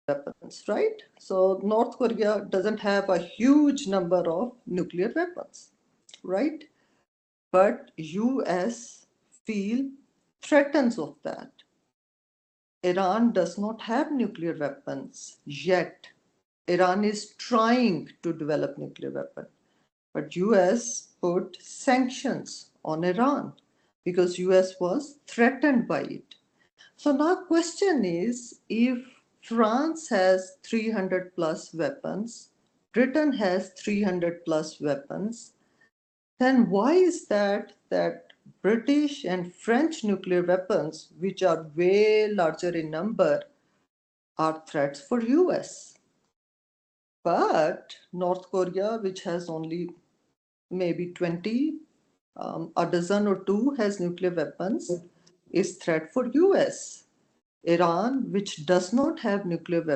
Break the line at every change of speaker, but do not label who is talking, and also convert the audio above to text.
weapons, right? So North Korea doesn't have a huge number of nuclear weapons, right? But US feel threatens of that. Iran does not have nuclear weapons yet. Iran is trying to develop nuclear weapon, but US put sanctions on Iran because US was threatened by it. So now question is, if France has 300 plus weapons, Britain has 300 plus weapons, then why is that British and French nuclear weapons, which are way larger in number, are threats for US? But North Korea, which has only maybe 20, a dozen or two has nuclear weapons, is threat for US. Iran, which does not have nuclear weapons,